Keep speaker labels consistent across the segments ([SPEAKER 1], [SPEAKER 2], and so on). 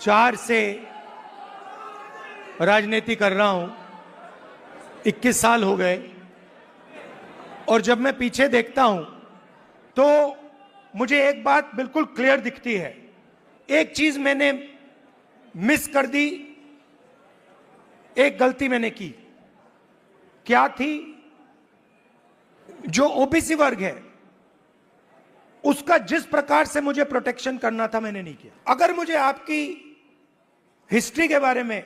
[SPEAKER 1] 2004 से राजनीति कर रहा हूं, 21 साल हो गए। और जब मैं पीछे देखता हूं तो मुझे एक बात बिल्कुल क्लियर दिखती है। एक चीज मैंने मिस कर दी, एक गलती मैंने की। क्या थी? जो ओबीसी वर्ग है उसका जिस प्रकार से मुझे प्रोटेक्शन करना था मैंने नहीं किया। अगर मुझे आपकी हिस्ट्री के बारे में,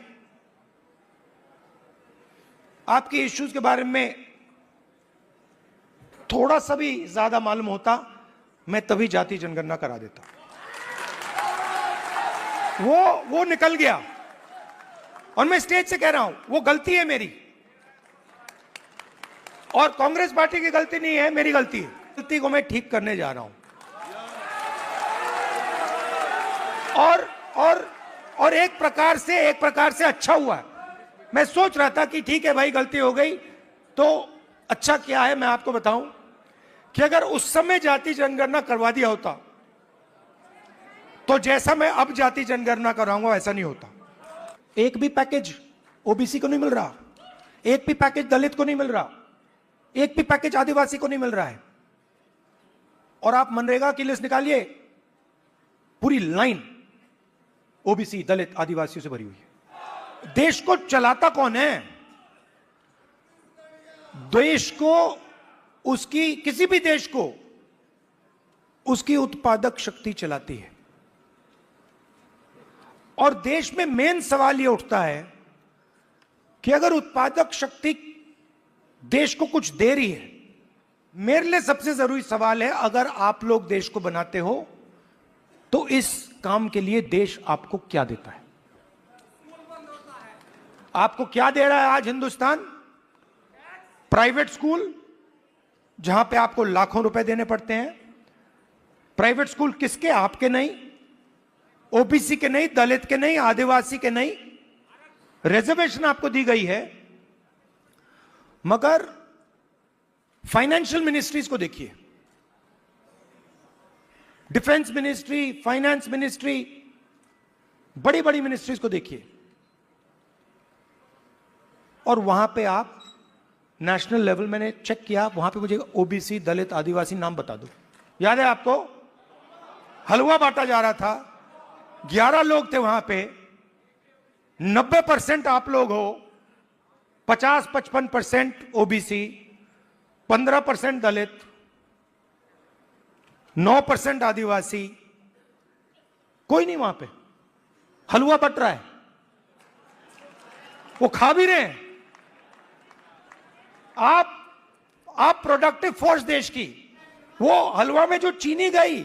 [SPEAKER 1] आपकी इश्यूज के बारे में थोड़ा सा भी ज्यादा मालूम होता, मैं तभी जाति जनगणना करा देता। वो निकल गया और मैं स्टेज से कह रहा हूं वो गलती है मेरी, और कांग्रेस पार्टी की गलती नहीं है, मेरी गलती है। गलती को मैं ठीक करने जा रहा हूं। और एक प्रकार से अच्छा हुआ है। मैं सोच रहा था कि ठीक है भाई, गलती हो गई तो अच्छा क्या है। मैं आपको बताऊं कि अगर उस समय जाति जनगणना करवा दिया होता तो जैसा मैं अब जाति जनगणना कराऊंगा वैसा नहीं होता। एक भी पैकेज ओबीसी को नहीं मिल रहा, एक भी पैकेज दलित को नहीं मिल रहा, एक भी पैकेज आदिवासी को नहीं मिल रहा है। और आप मनरेगा की लिस्ट निकालिए, पूरी लाइन ओबीसी, दलित, आदिवासियों से भरी हुई है। देश को चलाता कौन है? देश को, उसकी, किसी भी देश को उसकी उत्पादक शक्ति चलाती है। और देश में मेन सवाल यह उठता है कि अगर उत्पादक शक्ति देश को कुछ दे रही है, मेरे लिए सबसे जरूरी सवाल है, अगर आप लोग देश को बनाते हो तो इस काम के लिए देश आपको क्या देता है? आपको क्या दे रहा है आज हिंदुस्तान? प्राइवेट स्कूल जहां पे आपको लाखों रुपए देने पड़ते हैं। प्राइवेट स्कूल किसके? आपके नहीं, ओबीसी के नहीं, दलित के नहीं, आदिवासी के नहीं। रिजर्वेशन आपको दी गई है, मगर फाइनेंशियल मिनिस्ट्रीज को देखिए, डिफेंस मिनिस्ट्री, फाइनेंस मिनिस्ट्री, बड़ी बड़ी मिनिस्ट्रीज को देखिए, और वहां पे आप नेशनल लेवल, मैंने चेक किया, वहां पे मुझे ओबीसी, दलित, आदिवासी नाम बता दो। याद है आपको? हलवा बांटा जा रहा था, 11 लोग थे वहां पे, 90% आप लोग हो, 50-55% ओबीसी, 15% दलित, 9% आदिवासी। कोई नहीं वहां पे। हलवा बट रहा है, वो खा भी रहे हैं। आप प्रोडक्टिव फोर्स देश की, वो हलवा में जो चीनी गई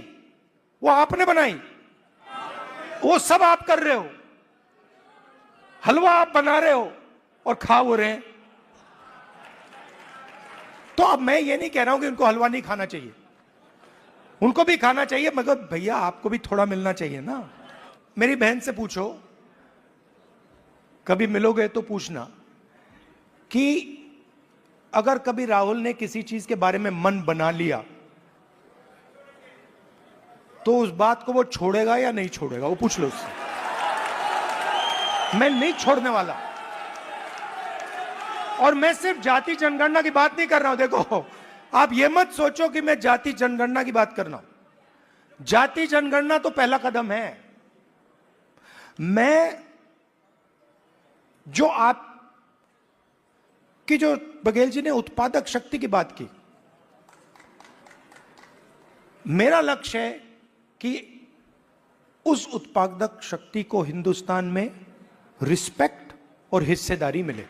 [SPEAKER 1] वो आपने बनाई, वो सब आप कर रहे हो। हलवा आप बना रहे हो और खा वो रहे हैं। तो अब मैं ये नहीं कह रहा हूं कि उनको हलवा नहीं खाना चाहिए, उनको भी खाना चाहिए, मगर भैया आपको भी थोड़ा मिलना चाहिए ना। मेरी बहन से पूछो, कभी मिलोगे तो पूछना कि अगर कभी राहुल ने किसी चीज के बारे में मन बना लिया तो उस बात को वो छोड़ेगा या नहीं छोड़ेगा, वो पूछ लो उससे। मैं नहीं छोड़ने वाला। और मैं सिर्फ जाति जनगणना की बात नहीं कर रहा हूं। देखो, आप ये मत सोचो कि मैं जाति जनगणना की बात कर रहा हूं। जाति जनगणना तो पहला कदम है। मैं जो आप कि जो बघेल जी ने उत्पादक शक्ति की बात की, मेरा लक्ष्य है कि उस उत्पादक शक्ति को हिंदुस्तान में रिस्पेक्ट और हिस्सेदारी मिले।